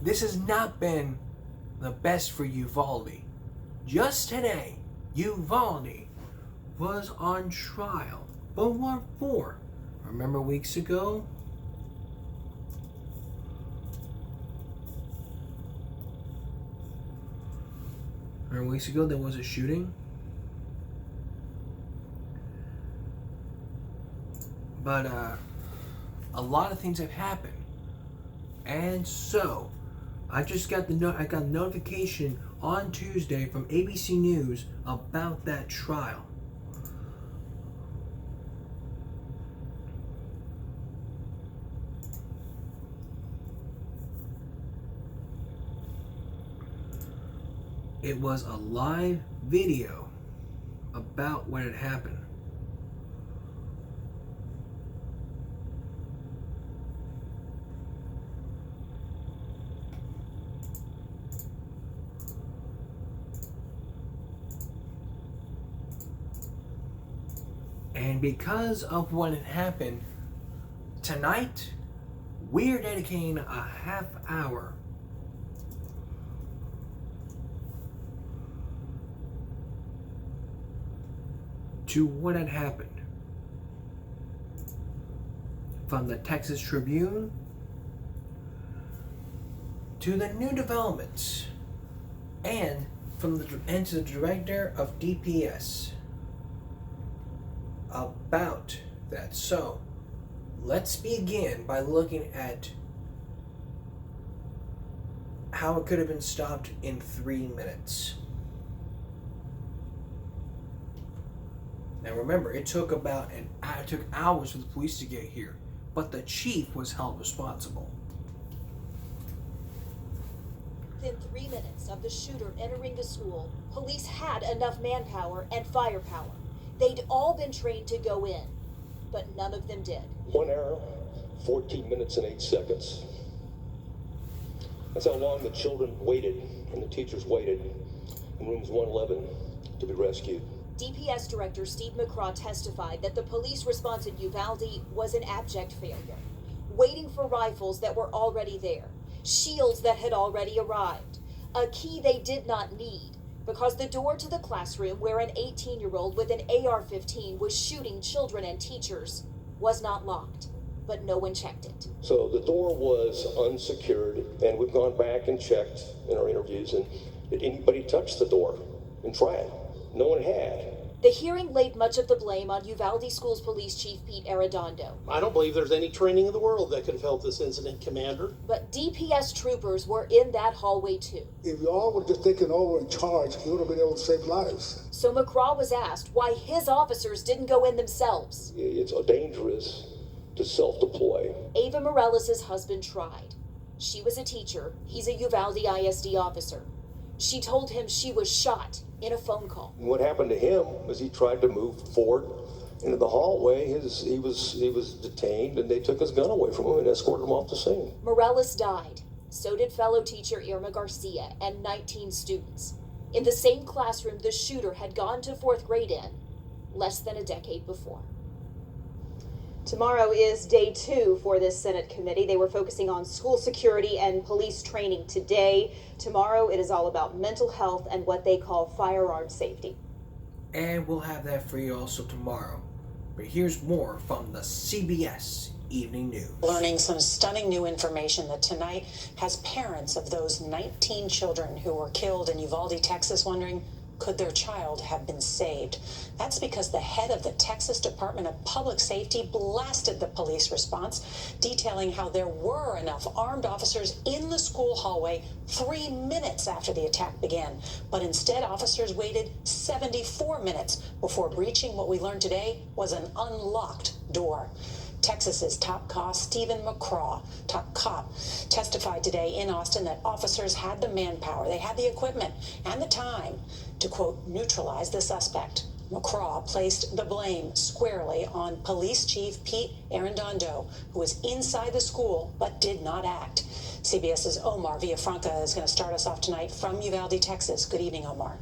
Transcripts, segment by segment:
this has not been the best for Uvalde. Just today, Uvalde was on trial. But what for? Remember weeks ago? Remember weeks ago there was a shooting? But a lot of things have happened. And so, I just got I got a notification on Tuesday from ABC News about that trial. It was a live video about what had happened. And because of what had happened, tonight, we're dedicating a half hour to what had happened. From the Texas Tribune to the new developments, and to the director of DPS about that. So let's begin by looking at how it could have been stopped in 3 minutes. Now remember, it took hours for the police to get here, but the chief was held responsible. Within 3 minutes of the shooter entering the school, police had enough manpower and firepower. They'd all been trained to go in, but none of them did. 1 hour, 14 minutes and 8 seconds. That's how long the children waited and the teachers waited in rooms 111 to be rescued. DPS Director Steve McCraw testified that the police response in Uvalde was an abject failure, waiting for rifles that were already there, shields that had already arrived, a key they did not need, because the door to the classroom where an 18-year-old with an AR-15 was shooting children and teachers was not locked, but no one checked it. So the door was unsecured, and we've gone back and checked in our interviews, and did anybody touch the door and try it? No one had. The hearing laid much of the blame on Uvalde Schools Police Chief Pete Arredondo. I don't believe there's any training in the world that could have helped this incident, Commander. But DPS troopers were in that hallway too. If y'all would have just taken over in charge, you would have been able to save lives. So McCraw was asked why his officers didn't go in themselves. It's dangerous to self-deploy. Ava Morales' husband tried. She was a teacher. He's a Uvalde ISD officer. She told him she was shot in a phone call. What happened to him was he tried to move forward into the hallway. He was detained, and they took his gun away from him and escorted him off the scene. Morales died. So did fellow teacher Irma Garcia and 19 students. In the same classroom the shooter had gone to 4th grade in less than a decade before. Tomorrow is day 2 for this Senate committee. They were focusing on school security and police training today. Tomorrow it is all about mental health and what they call firearm safety. And we'll have that for you also tomorrow. But here's more from the CBS Evening News. Learning some stunning new information that tonight has parents of those 19 children who were killed in Uvalde, Texas, wondering, could their child have been saved? That's because the head of the Texas Department of Public Safety blasted the police response, detailing how there were enough armed officers in the school hallway 3 minutes after the attack began. But instead, officers waited 74 minutes before breaching what we learned today was an unlocked door. Texas's top cop, Stephen McCraw, top cop, testified today in Austin that officers had the manpower, they had the equipment and the time to, quote, neutralize the suspect. McCraw placed the blame squarely on Police Chief Pete Arredondo, who was inside the school but did not act. CBS's Omar Villafranca is going to start us off tonight from Uvalde, Texas. Good evening, Omar.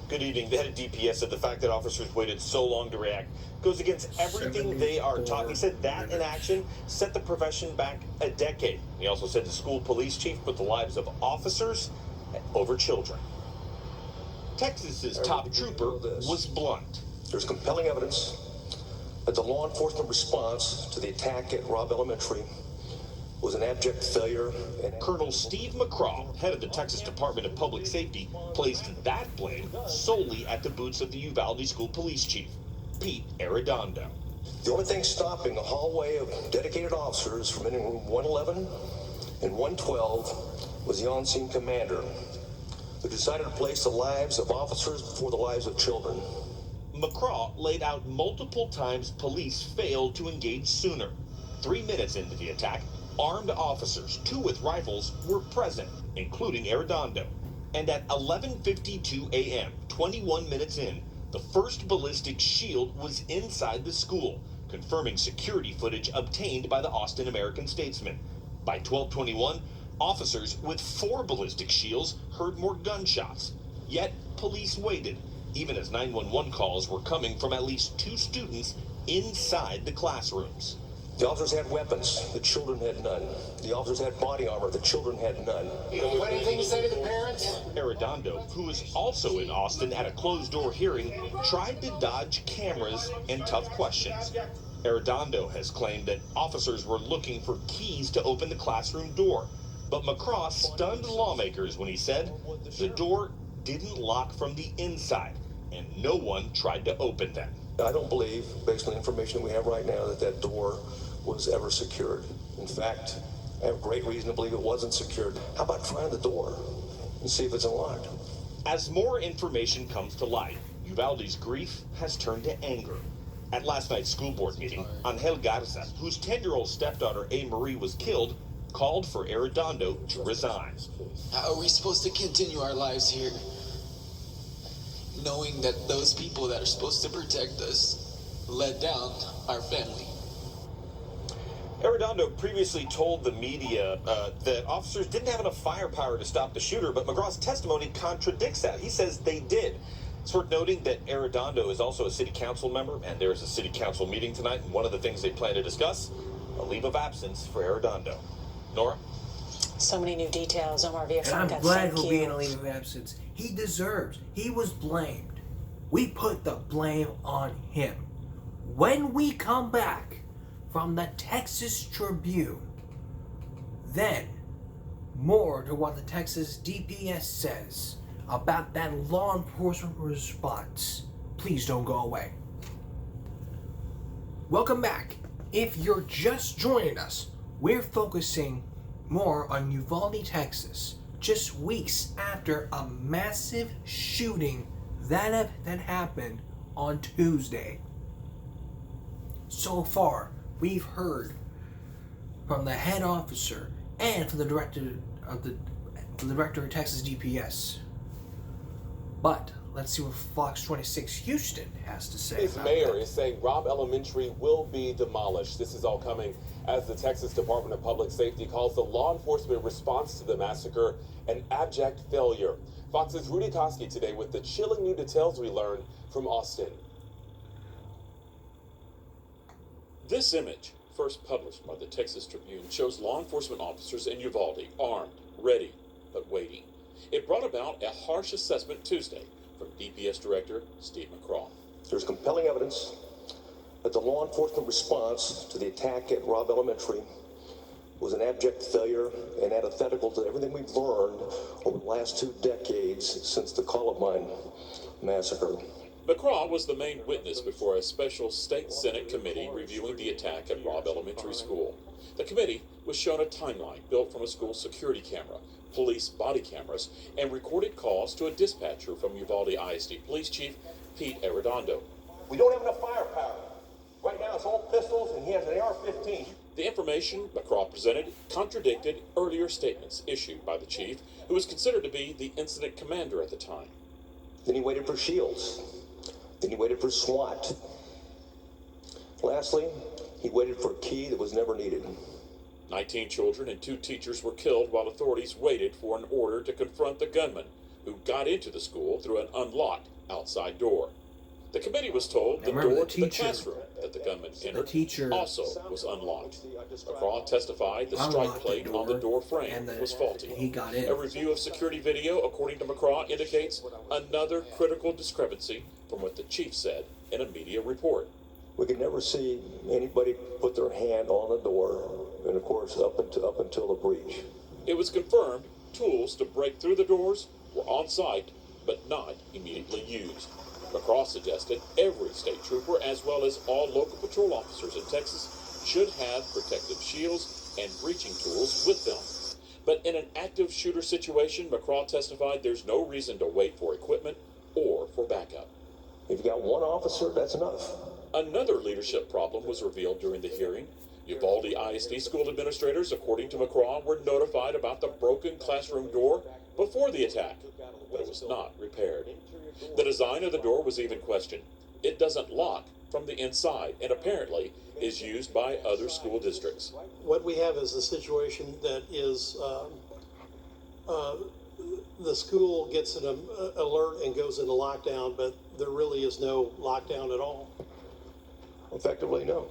Good evening. The head of DPS said the fact that officers waited so long to react goes against everything they are taught. He said that in action set the profession back a decade. He also said the school police chief put the lives of officers over children. Texas's top trooper was blunt. There's compelling evidence that the law enforcement response to the attack at Robb Elementary was an abject failure. Colonel Steve McCraw, head of the Texas Department of Public Safety, placed that blame solely at the boots of the Uvalde School Police Chief, Pete Arredondo. The only thing stopping the hallway of dedicated officers from entering room 111 and 112 was the on-scene commander, who decided to place the lives of officers before the lives of children. McCraw laid out multiple times police failed to engage sooner. 3 minutes into the attack, armed officers, 2 with rifles, were present, including Arredondo. And at 11:52 a.m., 21 minutes in, the first ballistic shield was inside the school, confirming security footage obtained by the Austin American-Statesman. By 12:21, officers with 4 ballistic shields heard more gunshots. Yet, police waited, even as 911 calls were coming from at least 2 students inside the classrooms. The officers had weapons, the children had none. The officers had body armor, the children had none. Anything to say to the parents? Arredondo, who is also in Austin at a closed-door hearing, tried to dodge cameras and tough questions. Arredondo has claimed that officers were looking for keys to open the classroom door. But McCraw stunned lawmakers when he said the door didn't lock from the inside, and no one tried to open them. I don't believe, based on the information we have right now, that that door was ever secured. In fact, I have great reason to believe it wasn't secured. How about trying the door and see if it's unlocked? As more information comes to light, Uvalde's grief has turned to anger. At last night's school board meeting, Angel Garza, whose 10-year-old stepdaughter A. Marie was killed, called for Arredondo to resign. How are we supposed to continue our lives here, knowing that those people that are supposed to protect us let down our family? Arredondo previously told the media that officers didn't have enough firepower to stop the shooter, but McGraw's testimony contradicts that. He says they did. It's worth noting that Arredondo is also a city council member, and there's a city council meeting tonight, and one of the things they plan to discuss, a leave of absence for Arredondo. Nora? So many new details. Omar Villafranca, And I'm glad he'll thank be you. in a leave of absence. He deserves. He was blamed. We put the blame on him. When we come back from the Texas Tribune, then more to what the Texas DPS says about that law enforcement response. Please don't go away. Welcome back. If you're just joining us, we're focusing more on Uvalde, Texas, just weeks after a massive shooting that happened on Tuesday. So far, we've heard from the head officer and from the director of Texas DPS. But let's see what Fox 26 Houston has to say. His about mayor that. is saying Robb Elementary will be demolished. This is all coming as the Texas Department of Public Safety calls the law enforcement response to the massacre an abject failure. Fox's Rudy Koski today with the chilling new details we learned from Austin. This image, first published by the Texas Tribune, shows law enforcement officers in Uvalde armed, ready, but waiting. It brought about a harsh assessment Tuesday from DPS Director Steve McCraw. There's compelling evidence that the law enforcement response to the attack at Robb Elementary was an abject failure and antithetical to everything we've learned over the last 2 decades since the Columbine massacre. McCraw was the main witness before a special state Senate committee reviewing the attack at Robb Elementary School. The committee was shown a timeline built from a school security camera, police body cameras, and recorded calls to a dispatcher from Uvalde ISD Police Chief Pete Arredondo. We don't have enough firepower. Right now it's all pistols and he has an AR-15. The information McCraw presented contradicted earlier statements issued by the chief, who was considered to be the incident commander at the time. Then he waited for shields. Then he waited for SWAT. Lastly, he waited for a key that was never needed. 19 children and 2 teachers were killed while authorities waited for an order to confront the gunman who got into the school through an unlocked outside door. The committee was told the door to the classroom that the gunman entered also was unlocked. McCraw testified the strike plate on the door frame was faulty. He got in. A review of security video, according to McCraw, indicates another critical discrepancy from what the chief said in a media report. We could never see anybody put their hand on the door, and of course up until the breach. It was confirmed tools to break through the doors were on site, but not immediately used. McCraw suggested every state trooper, as well as all local patrol officers in Texas, should have protective shields and breaching tools with them. But in an active shooter situation, McCraw testified there's no reason to wait for equipment or for backup. If you got one officer, that's enough. Another leadership problem was revealed during the hearing. Uvalde ISD school administrators, according to McCraw, were notified about the broken classroom door before the attack, but it was not repaired. The design of the door was even questioned. It doesn't lock from the inside and apparently is used by other school districts. What we have is a situation that is the school gets an alert and goes into lockdown, but there really is no lockdown at all. Effectively, no.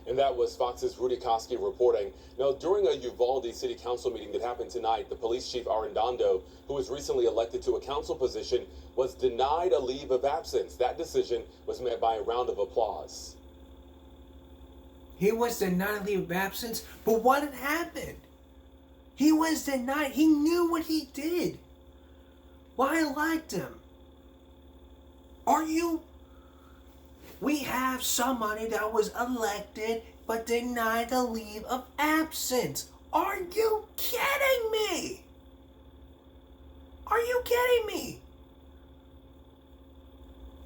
And that was Fox's Rudy Koski reporting. Now, during a Uvalde City Council meeting that happened tonight, the police chief Arredondo, who was recently elected to a council position, was denied a leave of absence. That decision was met by a round of applause. He was denied a leave of absence, but what had happened? He was denied. He knew what he did. Why I liked him. We have somebody that was elected but denied a leave of absence. Are you kidding me? Are you kidding me?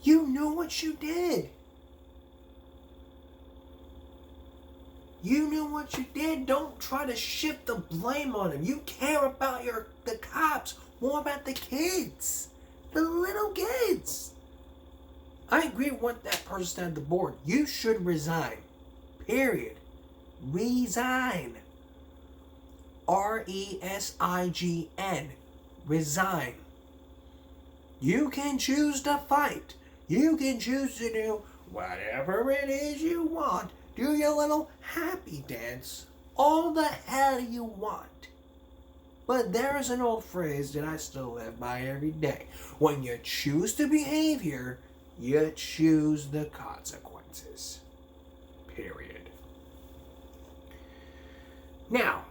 You knew what you did. You knew what you did. Don't try to shift the blame on him. You care about the cops more about the kids. The little kids. I agree with that person at the board. You should resign. Period. Resign. R-E-S-I-G-N. Resign. You can choose to fight. You can choose to do whatever it is you want. Do your little happy dance. All the hell you want. But there is an old phrase that I still live by every day. When you choose to behave here, you choose the consequences. Period. Now,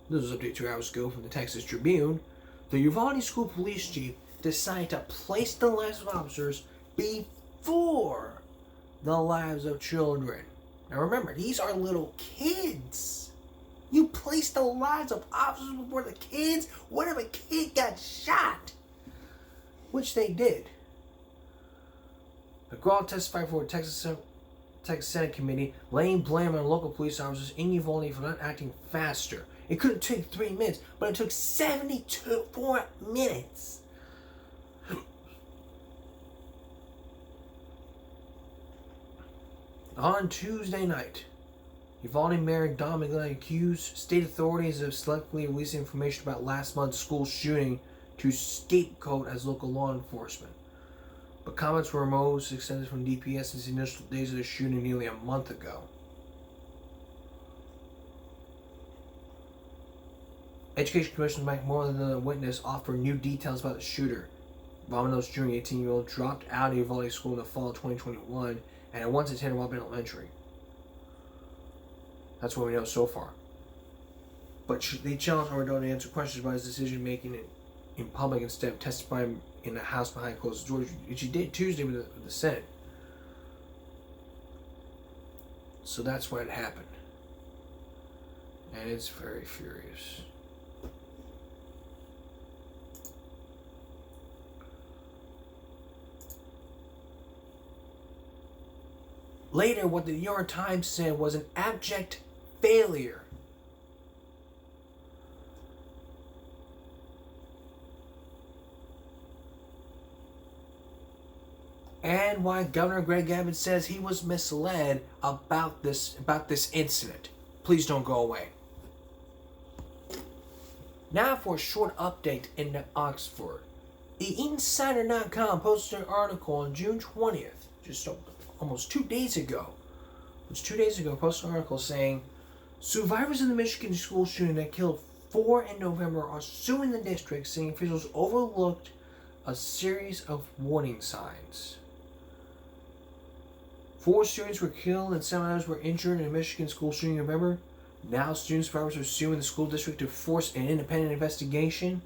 this was update 2 hours ago from the Texas Tribune. The Uvalde School Police Chief decided to place the lives of officers before the lives of children. Now remember, these are little kids. You place the lives of officers before the kids? What if a kid got shot? Which they did. McCraw testified for a Texas Senate committee, laying blame on local police officers in Uvalde for not acting faster. It could have taken 3 minutes, but it took 74 minutes. On Tuesday night, Uvalde Mayor Don McGlynn accused state authorities of selectively releasing information about last month's school shooting to scapegoat as local law enforcement. But comments were most extended from DPS since the initial days of the shooting nearly a month ago. Education Commissioner Mike Moore, the witness, offered new details about the shooter. Romano's junior 18-year-old dropped out of Uvalde School in the fall of 2021 and had once attended Robin Elementary. That's what we know so far. But they challenged Arredondo to answer questions about his decision making in public instead of testifying in the House behind closed doors, which he did Tuesday with the Senate. So that's what had happened. And it's very furious. Later, what the New York Times said was an abject failure. And why Governor Greg Abbott says he was misled about this incident. Please don't go away. Now for a short update in Oxford. Insider.com posted an article on June 20th, just almost 2 days ago. It was 2 days ago, posted an article saying, survivors in the Michigan school shooting that killed 4 in November are suing the district, saying officials overlooked a series of warning signs. 4 students were killed and 7 others were injured in a Michigan school shooting in November. Now student survivors are suing the school district to force an independent investigation.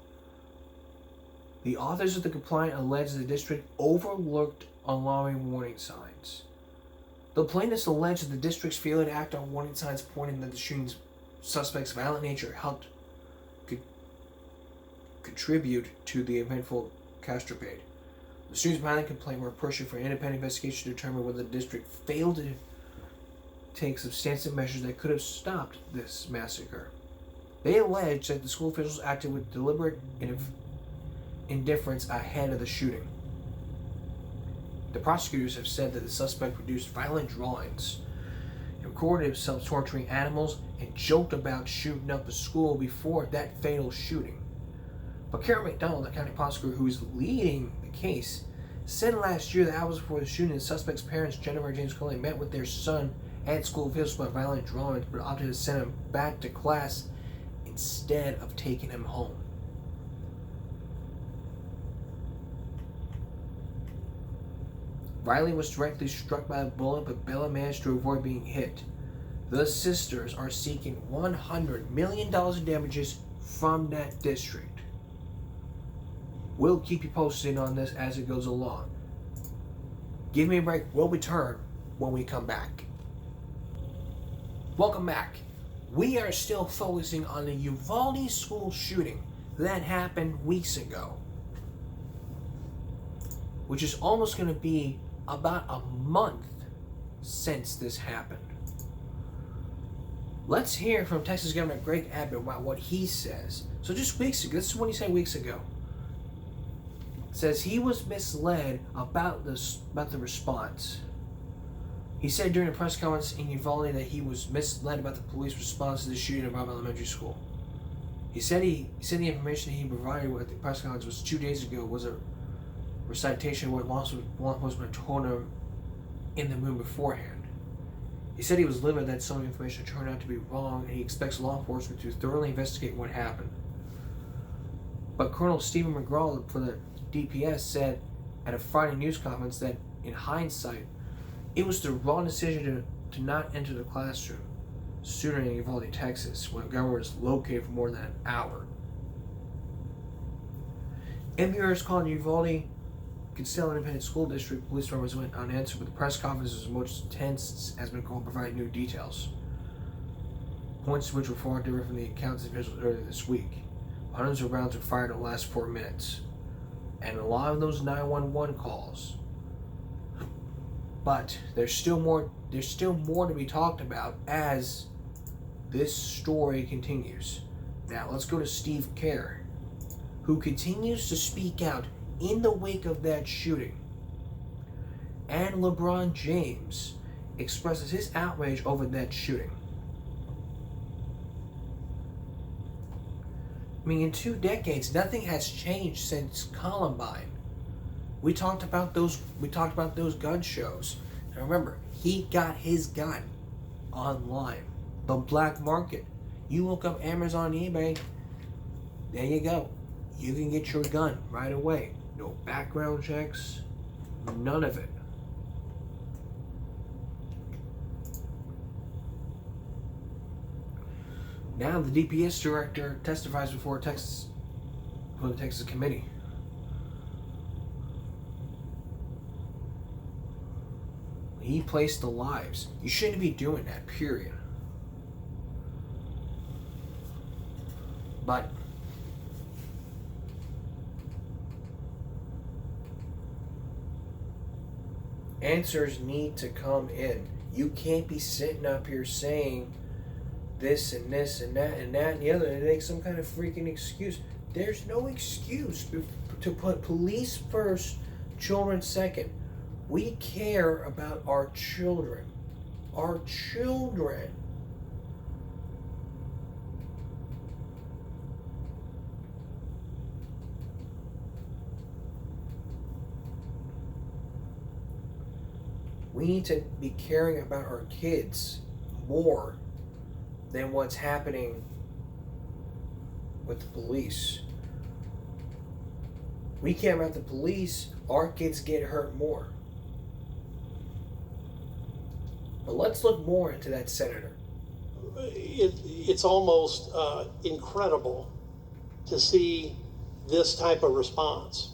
The authors of the complaint allege the district overlooked alarming warning signs. The plaintiffs allege that the district's failure to act on warning signs pointing that the shooting's suspect's violent nature helped contribute to the eventful escapade. The students behind the complaint were pushing for an independent investigation to determine whether the district failed to take substantive measures that could have stopped this massacre. They allege that the school officials acted with deliberate indifference ahead of the shooting. The prosecutors have said that the suspect produced violent drawings, recorded himself torturing animals, and joked about shooting up the school before that fatal shooting. But Carol McDonald, the county prosecutor who is leading the case, said last year that hours before the shooting, the suspect's parents, Jennifer and James Coley, met with their son at school officials about violent drawings, but opted to send him back to class instead of taking him home. Riley was directly struck by a bullet, but Bella managed to avoid being hit. The sisters are seeking $100 million in damages from that district. We'll keep you posted on this as it goes along. Give me a break. We'll return when we come back. Welcome back. We are still focusing on the Uvalde school shooting that happened weeks ago, which is almost going to be about a month since this happened. Let's hear from Texas Governor Greg Abbott about what he says. So just weeks ago, this is what he said weeks ago. Says he was misled about the response. He said during a press conference in Uvalde that he was misled about the police response to the shooting at Robb Elementary School. He said the information that he provided at the press conference was 2 days ago was a recitation of what law enforcement told him in the room beforehand. He said he was livid that some information turned out to be wrong, and he expects law enforcement to thoroughly investigate what happened. But Colonel Stephen McGraw for the DPS said at a Friday news conference that, in hindsight, it was the wrong decision to not enter the classroom sooner in Uvalde, Texas, when the government was located for more than an hour. NPR's calling Uvalde Consell Independent School District police departments went unanswered, but the press conference was most tense as McCall provided new details. Points which were far different from the accounts of officials earlier this week. Hundreds of rounds were fired in the last 4 minutes, and a lot of those 911 calls. But there's still more to be talked about as this story continues. Now let's go to Steve Kerr, who continues to speak out in the wake of that shooting. And LeBron James expresses his outrage over that shooting. I mean, in 2 decades, nothing has changed since Columbine. We talked about those gun shows. And remember, he got his gun online. The black market. You look up Amazon, eBay, there you go. You can get your gun right away. No background checks, none of it. Now the DPS director testifies before the Texas committee. He placed the lives. You shouldn't be doing that, period. But answers need to come in. You can't be sitting up here saying this and this and that and that and the other and make some kind of freaking excuse. There's no excuse to put police first, children second. We care about our children. Our children. We need to be caring about our kids more than what's happening with the police. We care about the police, our kids get hurt more. But let's look more into that senator. It's almost incredible to see this type of response.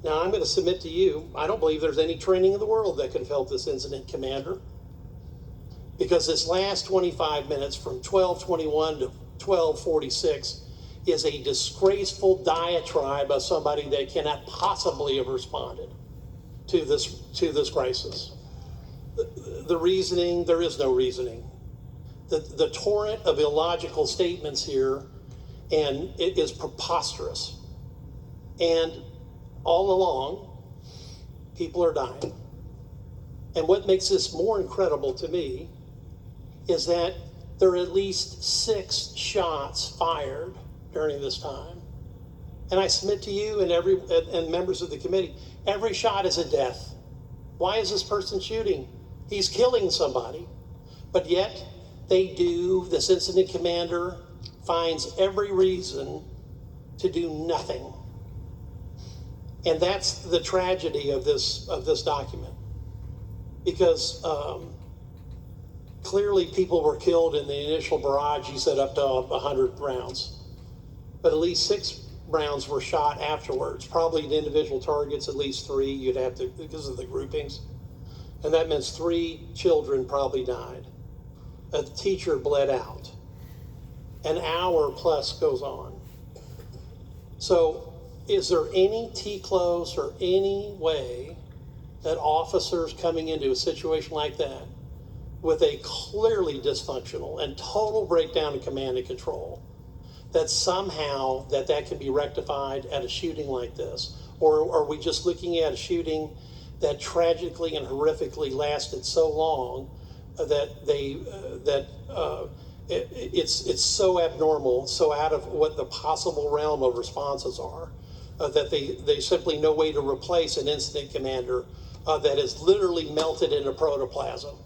Now, I'm going to submit to you, I don't believe there's any training in the world that could have helped this incident commander. Because this last 25 minutes from 12:21 to 12:46 is a disgraceful diatribe of somebody that cannot possibly have responded to this crisis. The reasoning, there is no reasoning. The torrent of illogical statements here, and it is preposterous. And all along, people are dying. And what makes this more incredible to me is that there are at least 6 shots fired during this time. And I submit to you and members of the committee, every shot is a death. Why is this person shooting? He's killing somebody. But yet, this incident commander finds every reason to do nothing. And that's the tragedy of this document. Because clearly people were killed in the initial barrage. He said up to 100 rounds. But at least 6 rounds were shot afterwards. Probably in individual targets, at least 3. You'd have to, because of the groupings. And that means 3 children probably died. A teacher bled out. An hour plus goes on. So is there any T-close or any way that officers coming into a situation like that with a clearly dysfunctional and total breakdown in command and control, that somehow that can be rectified at a shooting like this? Or are we just looking at a shooting that tragically and horrifically lasted so long that it's so abnormal, so out of what the possible realm of responses are, that they simply no way to replace an incident commander that is literally melted into protoplasm?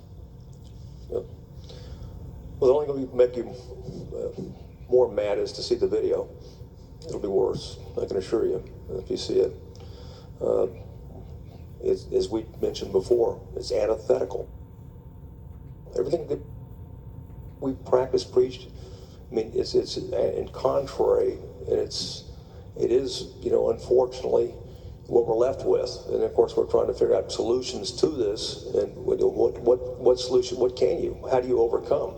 Yep. Well, the only thing that make you more mad is to see the video. It'll be worse, I can assure you, if you see it. As we mentioned before, it's antithetical. Everything that we practice, preached, I mean, it's in contrary, and it is, unfortunately, what we're left with. And of course, we're trying to figure out solutions to this. And what solution? What can you? How do you overcome?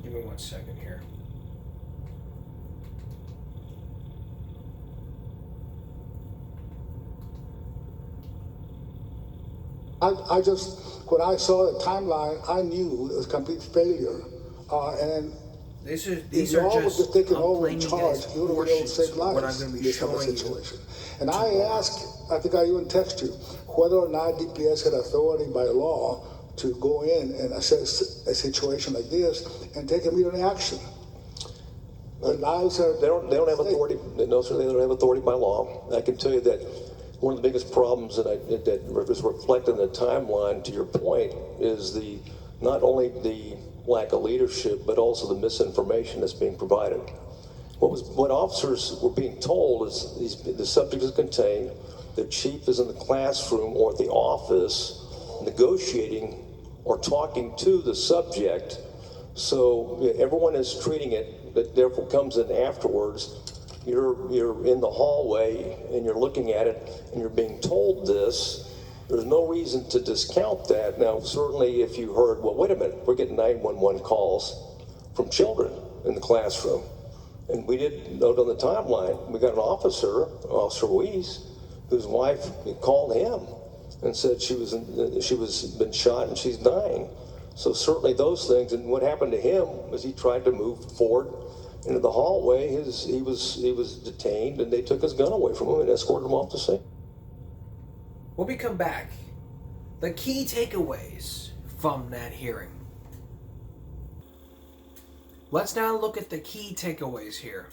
Give me 1 second here. I just, when I saw the timeline, I knew it was complete failure. And these are just taken I'm over playing in you charge, guys you would have been able to portions save of what I'm lives going to in be this type of showing you. situation. And I asked, I think I even text you, whether or not DPS had authority by law to go in and assess a situation like this and take immediate action. The lives are... They don't have authority. No, sir, they don't have authority by law. I can tell you that one of the biggest problems that is reflected in the timeline, to your point, is not only the lack of leadership, but also the misinformation that's being provided. What officers were being told is the subject is contained, the chief is in the classroom or at the office negotiating or talking to the subject. So everyone is treating it, that therefore comes in afterwards. You're in the hallway and you're looking at it and you're being told this. There's no reason to discount that. Now, certainly if you heard, well, wait a minute, we're getting 911 calls from children in the classroom. And we did note on the timeline, we got an officer, Officer Weiss, whose wife called him and said she was been shot and she's dying. So certainly those things. And what happened to him was he tried to move forward into the hallway. He was detained and they took his gun away from him and escorted him off the scene. When we come back, the key takeaways from that hearing. Let's now look at the key takeaways here.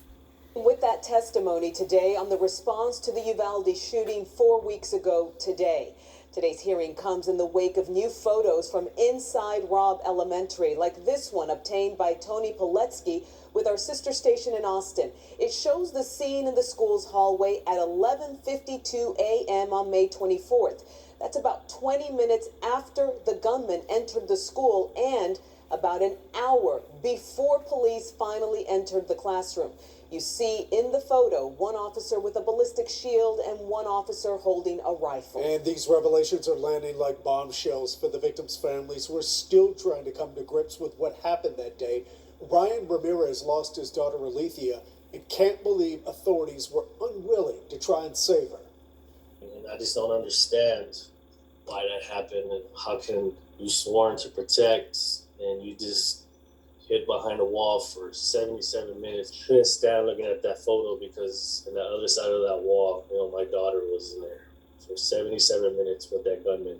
With that testimony today on the response to the Uvalde shooting 4 weeks ago today. Today's hearing comes in the wake of new photos from inside Robb Elementary, like this one obtained by Tony Poletsky with our sister station in Austin. It shows the scene in the school's hallway at 11:52 a.m. on May 24th. That's about 20 minutes after the gunman entered the school and about an hour before police finally entered the classroom. You see in the photo one officer with a ballistic shield and one officer holding a rifle. And these revelations are landing like bombshells for the victims' families who are still trying to come to grips with what happened that day. Ryan Ramirez lost his daughter Alethea and can't believe authorities were unwilling to try and save her. And I just don't understand why that happened, and how can you sworn to protect and you just hid behind a wall for 77 minutes. Couldn't stand looking at that photo because on the other side of that wall, my daughter was in there for 77 minutes with that gunman.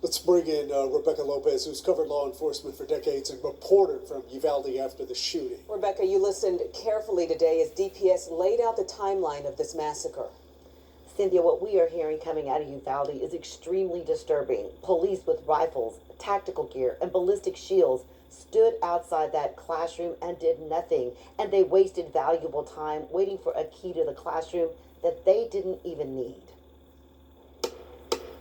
Let's bring in Rebecca Lopez, who's covered law enforcement for decades and reported from Uvalde after the shooting. Rebecca, you listened carefully today as DPS laid out the timeline of this massacre. Cynthia, what we are hearing coming out of Uvalde is extremely disturbing. Police with rifles, tactical gear, and ballistic shields stood outside that classroom and did nothing. And they wasted valuable time waiting for a key to the classroom that they didn't even need.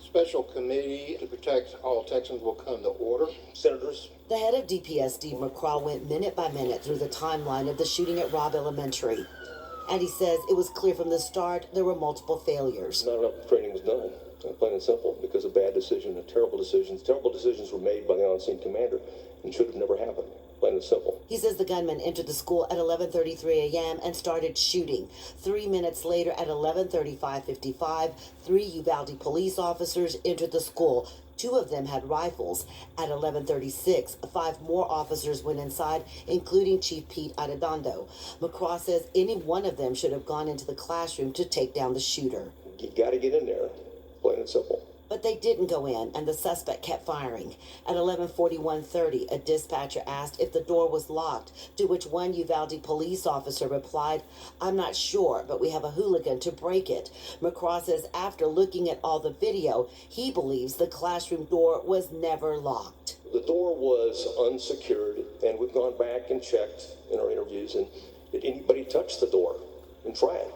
Special committee to protect all Texans will come to order. Senators. The head of DPS, Steve McCraw, went minute by minute through the timeline of the shooting at Robb Elementary. And he says it was clear from the start there were multiple failures. Not enough training was done, plain and simple, because of bad decisions and terrible decisions. Terrible decisions were made by the on-scene commander and should have never happened, plain and simple. He says the gunman entered the school at 11:33 a.m. and started shooting. 3 minutes later at 11:55, 3 Uvalde police officers entered the school. 2 of them had rifles. At 11:36, 5 more officers went inside, including Chief Pete Arredondo. McCraw says any one of them should have gone into the classroom to take down the shooter. You got to get in there, plain and simple. But they didn't go in, and the suspect kept firing. At 11:41:30, a dispatcher asked if the door was locked, to which one Uvalde police officer replied, "I'm not sure, but we have a hooligan to break it." McCraw says after looking at all the video, he believes the classroom door was never locked. The door was unsecured, and we've gone back and checked in our interviews, and did anybody touch the door and try it?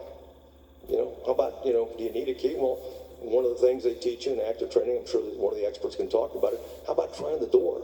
How about, do you need a key? Well, one of the things they teach you in active training, I'm sure that one of the experts can talk about it, how about trying the door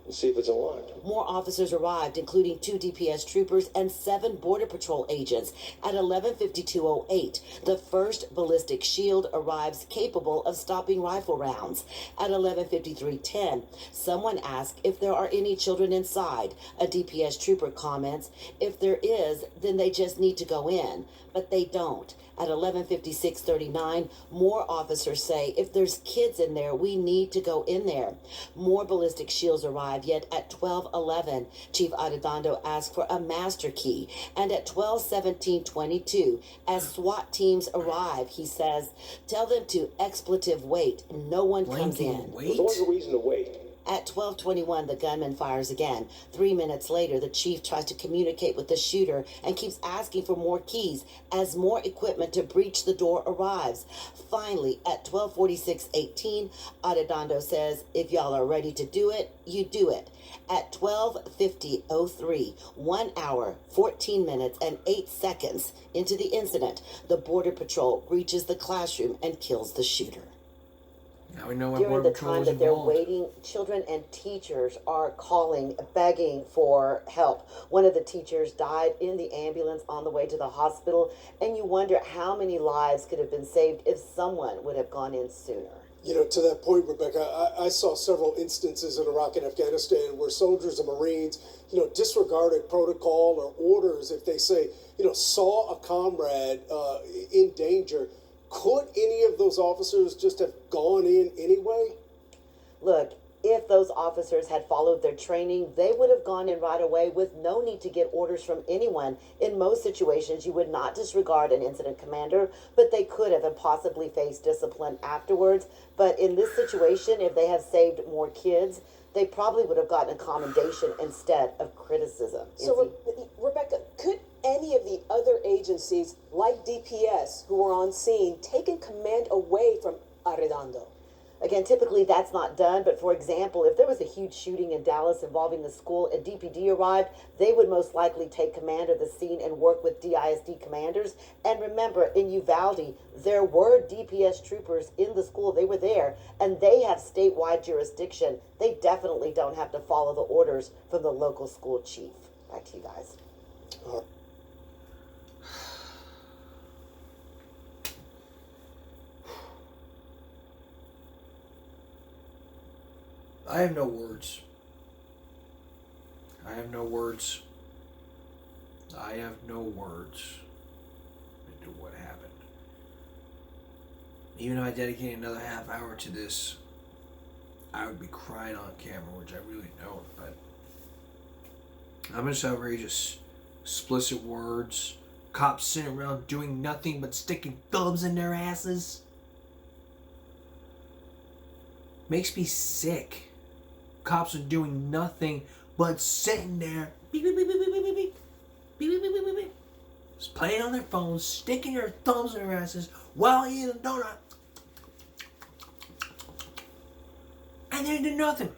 and see if it's unlocked? More officers arrived, including 2 DPS troopers and 7 Border Patrol agents. At 11:52:08, the first ballistic shield arrives capable of stopping rifle rounds. At 11:53:10, someone asked if there are any children inside. A DPS trooper comments, if there is, then they just need to go in. But they don't. At 11:56:39, more officers say if there's kids in there, we need to go in there. More ballistic shields arrive, yet at 12:11, Chief Arredondo asked for a master key. And at 12:17:22, as SWAT teams arrive, he says, tell them to expletive wait. No one comes in. There's always a reason to wait. At 12:21, the gunman fires again. 3 minutes later, the chief tries to communicate with the shooter and keeps asking for more keys as more equipment to breach the door arrives. Finally, at 12:46:18, Arredondo says, if y'all are ready to do it, you do it. At 12:50:03, 1 hour, 14 minutes, and 8 seconds into the incident, the Border Patrol breaches the classroom and kills the shooter. Now we know what During Border the Patrol time is that they're involved. waiting, children and teachers are calling, begging for help. One of the teachers died in the ambulance on the way to the hospital, and you wonder how many lives could have been saved if someone would have gone in sooner. To that point, Rebecca, I saw several instances in Iraq and Afghanistan where soldiers and Marines, disregarded protocol or orders if they say, saw a comrade in danger. Could any of those officers just have gone in anyway? Look, if those officers had followed their training, they would have gone in right away with no need to get orders from anyone. In most situations, you would not disregard an incident commander, but they could have and possibly faced discipline afterwards. But in this situation, if they have saved more kids, they probably would have gotten a commendation instead of criticism. So, Rebecca, could any of the other agencies, like DPS, who were on scene, taken command away from Arredondo? Again, typically that's not done, but for example, if there was a huge shooting in Dallas involving the school and DPD arrived, they would most likely take command of the scene and work with DISD commanders. And remember, in Uvalde, there were DPS troopers in the school. They were there, and they have statewide jurisdiction. They definitely don't have to follow the orders from the local school chief. Back to you guys. I have no words. I have no words. I have no words into what happened. Even if I dedicated another half hour to this, I would be crying on camera, which I really don't, but I'm just outrageous. Explicit words. Cops sitting around doing nothing but sticking thumbs in their asses. Makes me sick. Cops are doing nothing but sitting there, beep, beep, beep, beep, beep, beep, beep, beep, beep, beep, beep, beep, beep, just playing on their phones, sticking their thumbs in their asses while eating a donut. And they do nothing.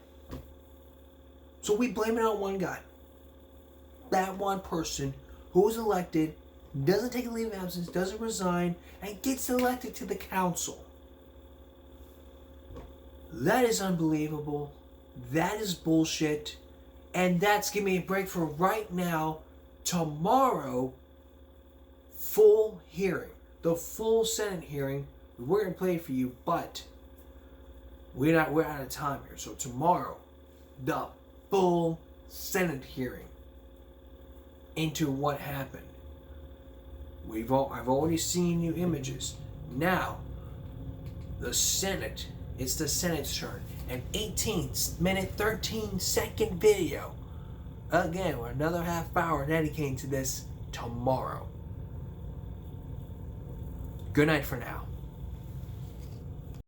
So we blame it on one guy. That one person who was elected, doesn't take a leave of absence, doesn't resign, and gets elected to the council. That is unbelievable. That is bullshit. And that's giving me a break for right now. Tomorrow, full hearing. The full Senate hearing. We're going to play it for you, but we're out of time here. So tomorrow, the full Senate hearing into what happened. I've already seen new images. Now, the Senate, it's the Senate's turn. An 18-minute, 13-second video. Again, with another half hour dedicated to this tomorrow. Good night for now.